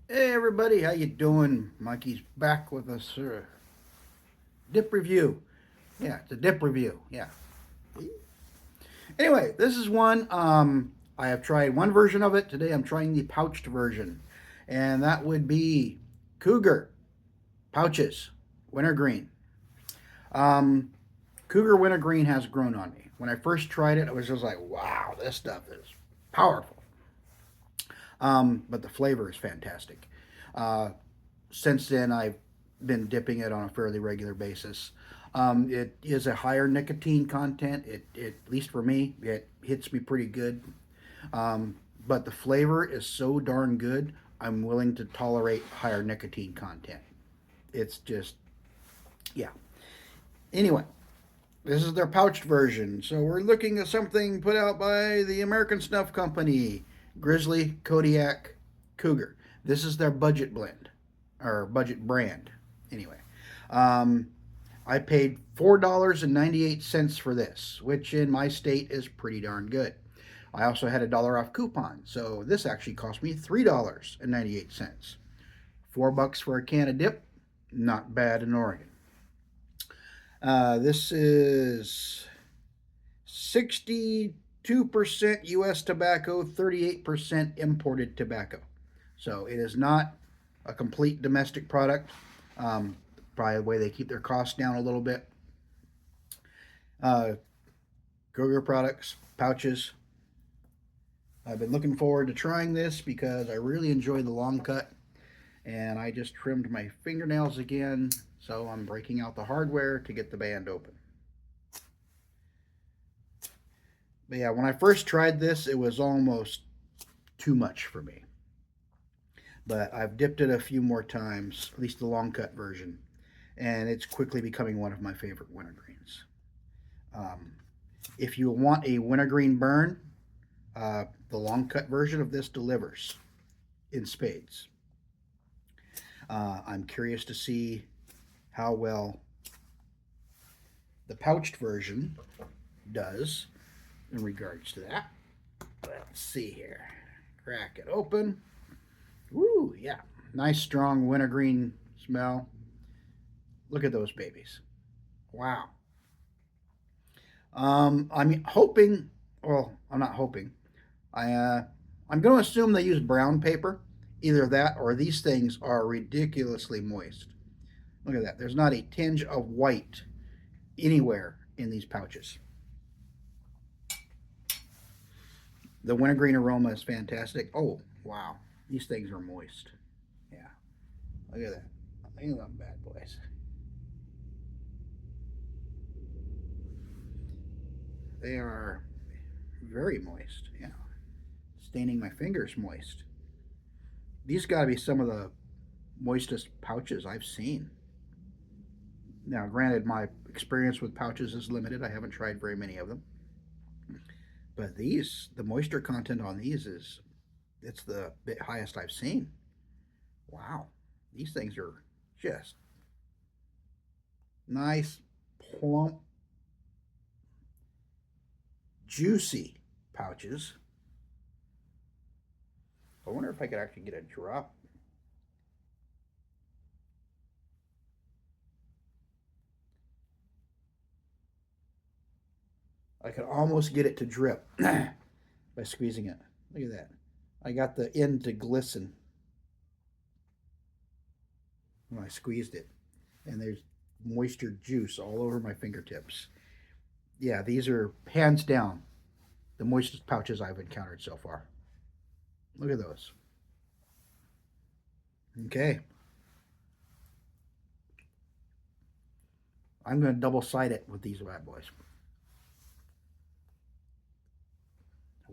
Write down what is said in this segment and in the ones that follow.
Hey everybody, how you doing? Mikey's back with us. Dip review. Yeah, it's a dip review. Yeah. Anyway, this is one. I have tried one version of it. Today I'm trying the pouched version, and that would be Cougar pouches, wintergreen. Um, Cougar wintergreen has grown on me. When I first tried it, I was just like, "Wow, this stuff is powerful." But the flavor is fantastic. Uh, since then, I've been dipping it on a fairly regular basis. It is a higher nicotine content. At least for me, it hits me pretty good. But the flavor is so darn good. I'm willing to tolerate higher nicotine content. It's just, yeah. Anyway, this is their pouched version. So we're looking at something put out by the American Snuff Company, Grizzly Kodiak Cougar. This is their budget blend or budget brand. Anyway, um, I paid $4.98 for this, which in my state is pretty darn good. I also had a dollar off coupon, so this actually cost me $3.98. $4 for a can of dip, not bad in Oregon. This is 62% U.S. tobacco, 38% imported tobacco. So it is not a complete domestic product. Probably the way they keep their costs down a little bit. Uh, Cougar products, pouches. I've been looking forward to trying this because I really enjoy the long cut, and I just trimmed my fingernails again, so I'm breaking out the hardware to get the band open. But yeah, when I first tried this, it was almost too much for me. But I've dipped it a few more times, at least the long cut version, and it's quickly becoming one of my favorite wintergreens. Um, if you want a wintergreen burn, the long cut version of this delivers in spades. I'm curious to see how well the pouched version does in regards to that. Let's see here. Crack it open. Woo, yeah. Nice strong wintergreen smell. Look at those babies. Wow. I'm hoping, well, I'm not hoping. I'm going to assume they use brown paper. Either that or these things are ridiculously moist. Look at that. There's not a tinge of white anywhere in these pouches. The wintergreen aroma is fantastic. Oh, wow. These things are moist. Yeah. Look at that. Look at them bad boys. They are very moist. Yeah. Staining my fingers moist. These got to be some of the moistest pouches I've seen. Now, granted, my experience with pouches is limited. I haven't tried very many of them. But these, the moisture content on these is, it's the bit highest I've seen. Wow. These things are just nice, plump, juicy pouches. I wonder if I could actually get a drop. I could almost get it to drip by squeezing it. Look at that. I got the end to glisten when I squeezed it. And there's moisture juice all over my fingertips. Yeah, these are hands down the moistest pouches I've encountered so far. Look at those. Okay. I'm going to double side it with these bad boys.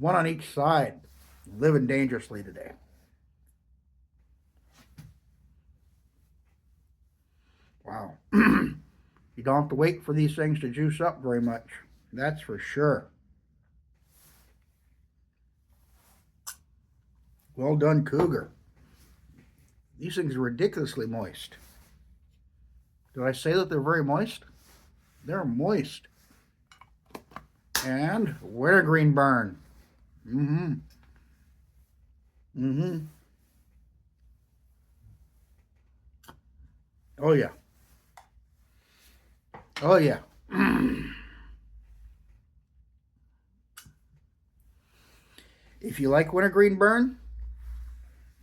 One on each side. Living dangerously today. Wow. You don't have to wait for these things to juice up very much. That's for sure. Well done, Cougar. These things are ridiculously moist. Did I say that they're very moist? They're moist. And wintergreen burn. Mm-hmm. Mm-hmm. Oh yeah. Oh yeah. If you like wintergreen burn,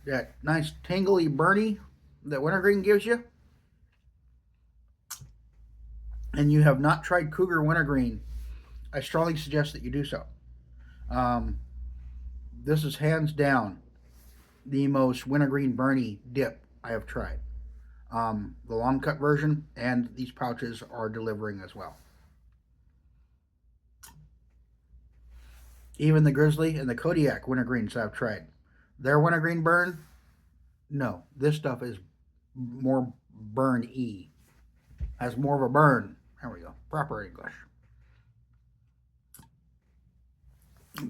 that nice tingly burny that wintergreen gives you, and you have not tried Cougar Wintergreen, I strongly suggest that you do so. Um, this is hands down the most wintergreen burny dip I have tried. The long cut version and these pouches are delivering as well. Even the Grizzly and the Kodiak wintergreens I've tried. Their wintergreen burn, no, this stuff is more burn y. Has more of a burn. There we go. Proper English.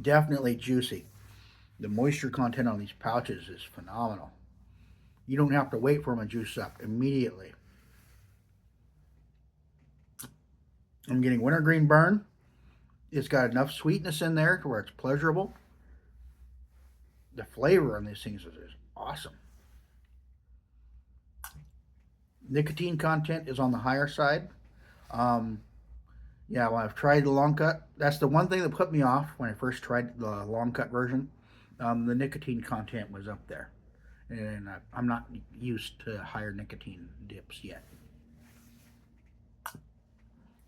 Definitely juicy. The moisture content on these pouches is phenomenal. You don't have to wait for them to juice up immediately. I'm getting wintergreen burn. It's got enough sweetness in there to where it's pleasurable. The flavor on these things is awesome. Nicotine content is on the higher side. Um, yeah, when I've tried the long cut, that's the one thing that put me off when I first tried the long cut version. The nicotine content was up there, and I'm not used to higher nicotine dips yet.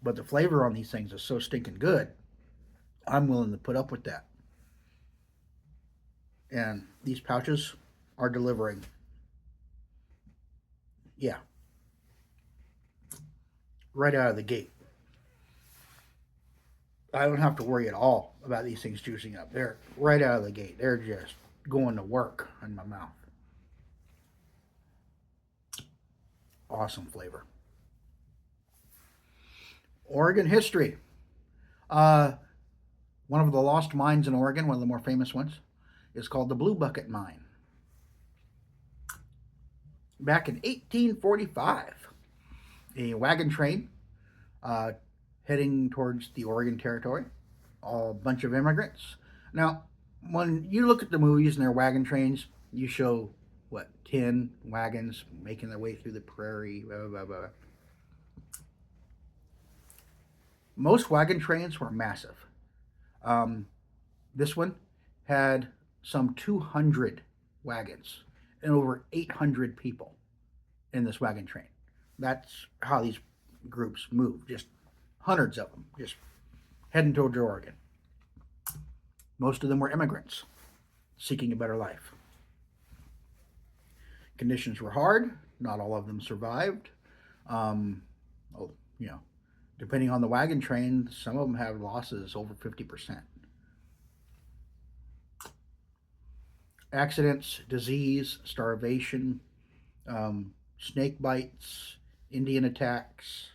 But the flavor on these things is so stinking good. I'm willing to put up with that. And these pouches are delivering. Yeah, right out of the gate. I don't have to worry at all about these things juicing up. They're right out of the gate. They're just going to work in my mouth. Awesome flavor. Oregon history. Uh, One of the lost mines in Oregon, one of the more famous ones, is called the Blue Bucket Mine. Back in 1845, a wagon train uh, heading towards the Oregon Territory, a bunch of immigrants. Now, when you look at the movies and their wagon trains, you show what 10 wagons making their way through the prairie. Blah, blah, blah. Most wagon trains were massive. Um, this one had some 200 wagons and over 800 people in this wagon train. That's how these groups move. Just hundreds of them, just heading towards Oregon. Most of them were immigrants seeking a better life. Conditions were hard. Not all of them survived. Um, oh, you know, depending on the wagon train, some of them have losses over 50%. Accidents, disease, starvation, snake bites, Indian attacks,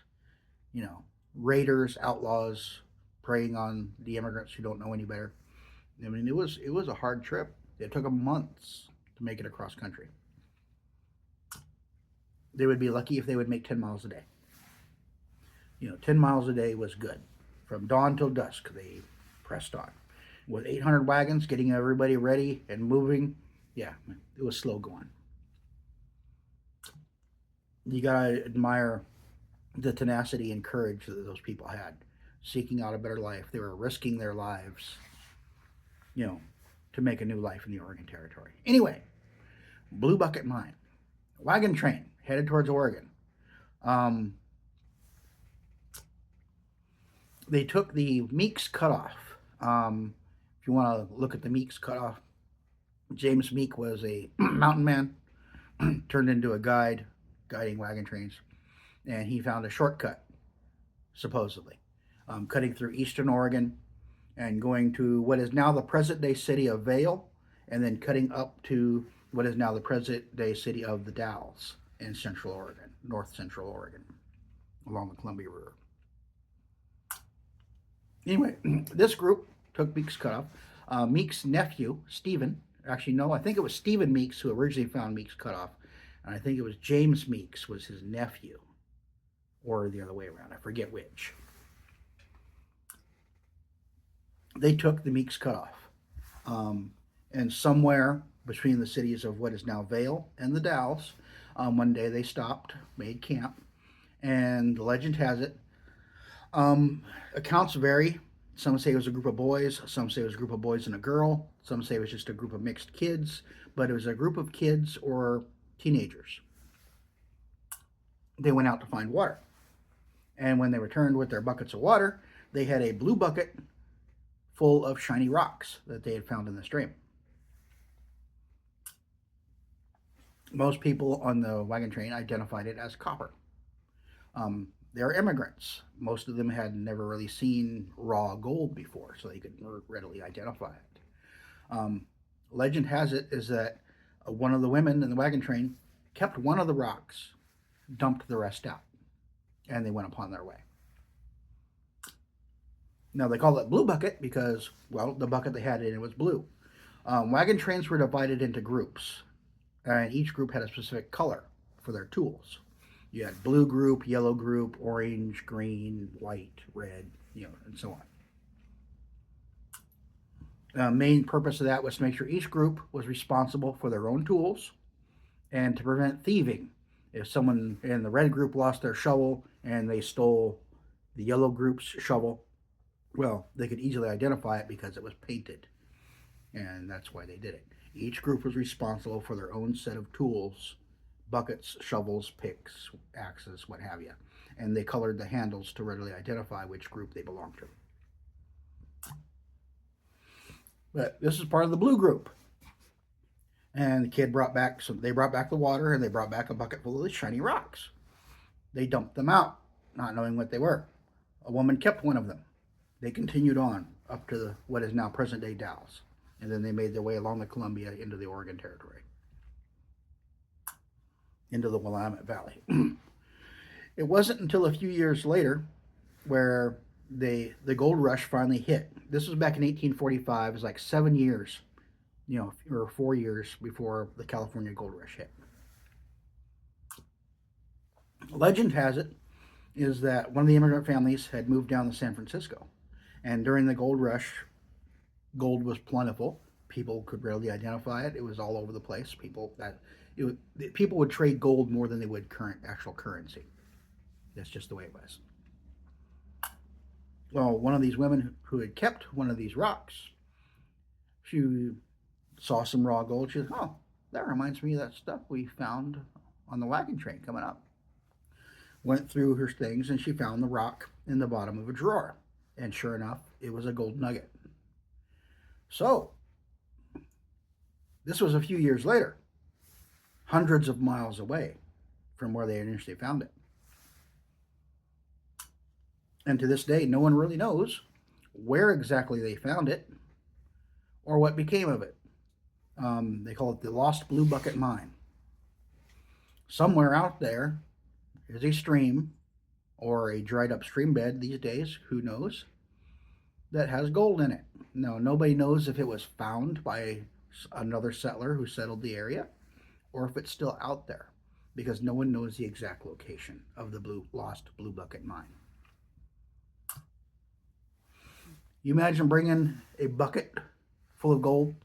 raiders, outlaws preying on the immigrants who don't know any better. I mean, it was a hard trip. It took them months to make it across country. They would be lucky if they would make 10 miles a day. 10 miles a day was good. From dawn till dusk, they pressed on. With 800 wagons, getting everybody ready and moving, yeah, it was slow going. You gotta admire the tenacity and courage that those people had, seeking out a better life. They were risking their lives, to make a new life in the Oregon Territory. Anyway, Blue Bucket Mine, wagon train headed towards Oregon. They took the Meeks Cutoff. If you want to look at the Meeks Cutoff, James Meek was a mountain man, turned into a guide, guiding wagon trains, and he found a shortcut, supposedly, cutting through eastern Oregon and going to what is now the present-day city of Vail, and then cutting up to what is now the present-day city of the Dalles in central Oregon, north central Oregon, along the Columbia River. Anyway, this group took Meeks Cutoff. Meeks' nephew, Stephen, actually, no, I think it was Stephen Meeks who originally found Meeks Cutoff, and I think it was James Meeks was his nephew, or the other way around, I forget which. They took the Meeks Cutoff, and somewhere between the cities of what is now Vail and the Dalles, One day they stopped, made camp, and the legend has it. Accounts vary. Some say it was a group of boys, some say it was a group of boys and a girl, some say it was just a group of mixed kids, but it was a group of kids or teenagers. They went out to find water. And when they returned with their buckets of water, they had a blue bucket full of shiny rocks that they had found in the stream. Most people on the wagon train identified it as copper. They're immigrants. Most of them had never really seen raw gold before, so they could readily identify it. Legend has it is that one of the women in the wagon train kept one of the rocks, dumped the rest out, and they went upon their way. Now they call it blue bucket because, well, the bucket they had in it was blue. Wagon trains were divided into groups, and each group had a specific color for their tools. You had blue group, yellow group, orange, green, white, red, and so on. Main purpose of that was to make sure each group was responsible for their own tools and to prevent thieving. If someone in the red group lost their shovel and they stole the yellow group's shovel, well, they could easily identify it because it was painted, and that's why they did it. Each group was responsible for their own set of tools: buckets, shovels, picks, axes, what have you. And they colored the handles to readily identify which group they belonged to. But this is part of the blue group. And the kid brought back they brought back the water, and they brought back a bucket full of the shiny rocks. They dumped them out, not knowing what they were. A woman kept one of them. They continued on up to what is now present-day Dallas. And then they made their way along the Columbia into the Oregon Territory, into the Willamette Valley. It wasn't until a few years later where the gold rush finally hit. This was back in 1845. It was like 7 years, or 4 years before the California gold rush hit. Legend has it is that one of the immigrant families had moved down to San Francisco, and during the gold rush, gold was plentiful. People could readily identify it. It was all over the place. People would trade gold more than they would actual currency. That's just the way it was. Well, one of these women who had kept one of these rocks, she saw some raw gold. She said, "Oh, that reminds me of that stuff we found on the wagon train coming up." Went through her things, and she found the rock in the bottom of a drawer. And sure enough, it was a gold nugget. So, this was a few years later, hundreds of miles away from where they initially found it. And to this day, no one really knows where exactly they found it or what became of it. They call it the Lost Blue Bucket Mine. Somewhere out there is a stream or a dried up stream bed these days, who knows, that has gold in it. Now, nobody knows if it was found by another settler who settled the area or if it's still out there, because no one knows the exact location of the lost Blue Bucket Mine. You imagine bringing a bucket full of gold,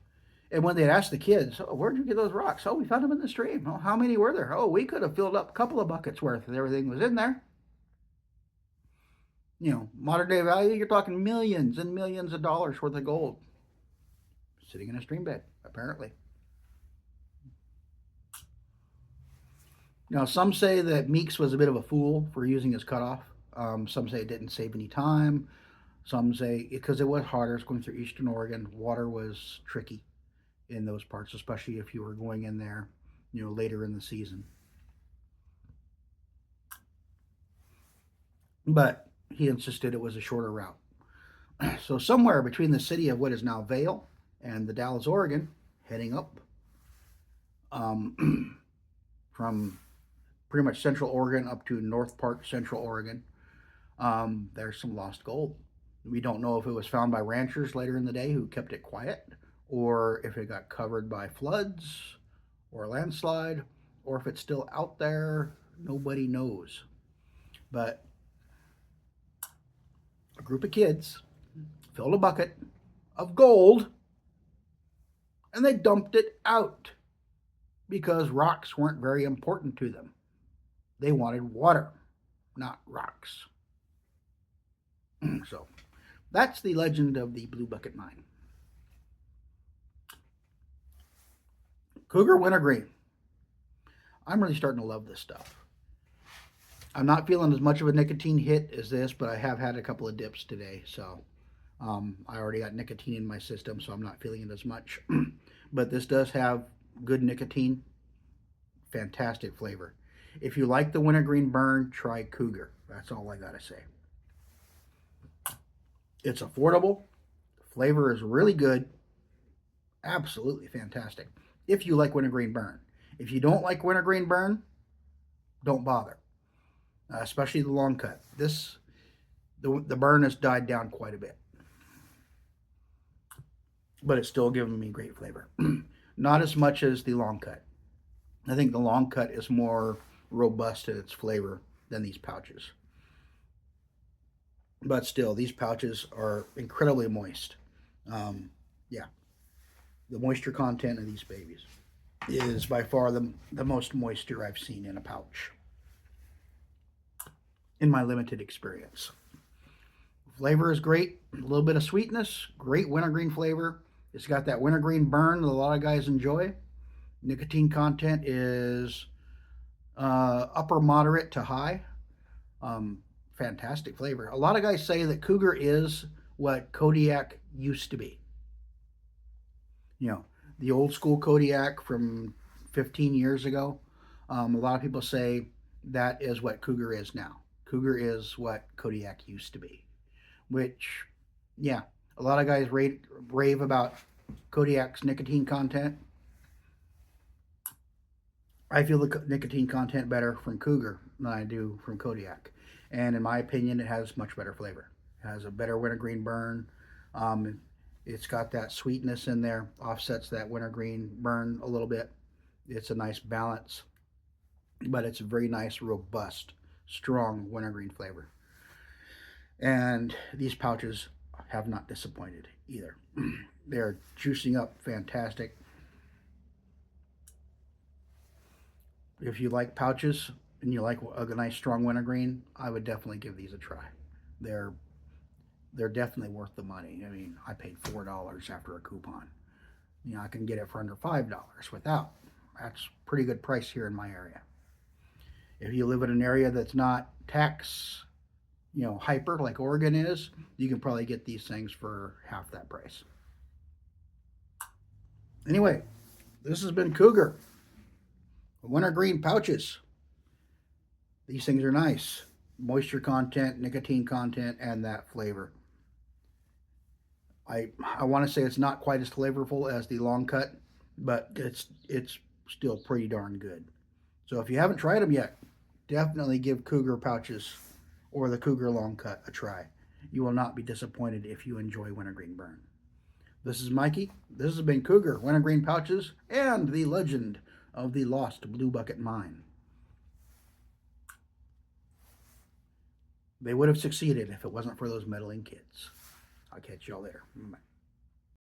and when they'd ask the kids, "Oh, where'd you get those rocks?" "Oh, we found them in the stream." "Oh, how many were there?" "Oh, we could have filled up a couple of buckets worth, and everything was in there." Modern day value, you're talking millions and millions of dollars worth of gold sitting in a stream bed, apparently. Now, some say that Meeks was a bit of a fool for using his cutoff. Some say it didn't save any time. Some say because it was harder, it's going through eastern Oregon. Water was tricky in those parts, especially if you were going in there, later in the season. But he insisted it was a shorter route. So somewhere between the city of what is now Vail and the Dalles, Oregon, heading up from pretty much central Oregon up to North Park, central Oregon, there's some lost gold. We don't know if it was found by ranchers later in the day who kept it quiet, or if it got covered by floods or a landslide, or if it's still out there. Nobody knows. But a group of kids filled a bucket of gold and they dumped it out. because rocks weren't very important to them. They wanted water, not rocks. So that's the legend of the Blue Bucket Mine. Cougar Wintergreen. I'm really starting to love this stuff. I'm not feeling as much of a nicotine hit as this, but I have had a couple of dips today, so I already got nicotine in my system, so I'm not feeling it as much. But this does have good nicotine, fantastic flavor. If you like the wintergreen burn, try Cougar. That's all I gotta say. It's affordable. Flavor is really good. Absolutely fantastic. If you like wintergreen burn. If you don't like wintergreen burn, don't bother. Especially the long cut. The burn has died down quite a bit, but it's still giving me great flavor. Not as much as the long cut. I think the long cut is more robust in its flavor than these pouches. But still, these pouches are incredibly moist. Yeah, the moisture content of these babies is by far the most moisture I've seen in a pouch in my limited experience. Flavor is great, a little bit of sweetness, great wintergreen flavor. It's got that wintergreen burn that a lot of guys enjoy. Nicotine content is upper moderate to high. Fantastic flavor. A lot of guys say that Cougar is what Kodiak used to be. You know, the old school Kodiak from 15 years ago. A lot of people say that is what Cougar is now. Cougar is what Kodiak used to be. Which, yeah, a lot of guys rave about Kodiak's nicotine content. I feel the nicotine content better from Cougar than I do from Kodiak. And in my opinion, it has much better flavor. It has a better wintergreen burn. It's got that sweetness in there, offsets that wintergreen burn a little bit. It's a nice balance, but it's a very nice, robust, strong wintergreen flavor. And these pouches have not disappointed either. They're juicing up fantastic. If you like pouches and you like a nice strong wintergreen, I would definitely give these a try. They're definitely worth the money. I mean, I paid $4 after a coupon. You know, I can get it for under $5 without. That's a pretty good price here in my area. If you live in an area that's not tax, hyper like Oregon is, you can probably get these things for half that price. Anyway, this has been Cougar Wintergreen pouches. These things are nice. Moisture content, nicotine content, and that flavor. I want to say it's not quite as flavorful as the long cut, but it's still pretty darn good. So if you haven't tried them yet, definitely give Cougar pouches or the Cougar long cut a try. You will not be disappointed if you enjoy wintergreen burn. This is Mikey. This has been Cougar Wintergreen pouches and the legend of the lost Blue Bucket Mine. They would have succeeded if it wasn't for those meddling kids. I'll catch y'all later. Bye.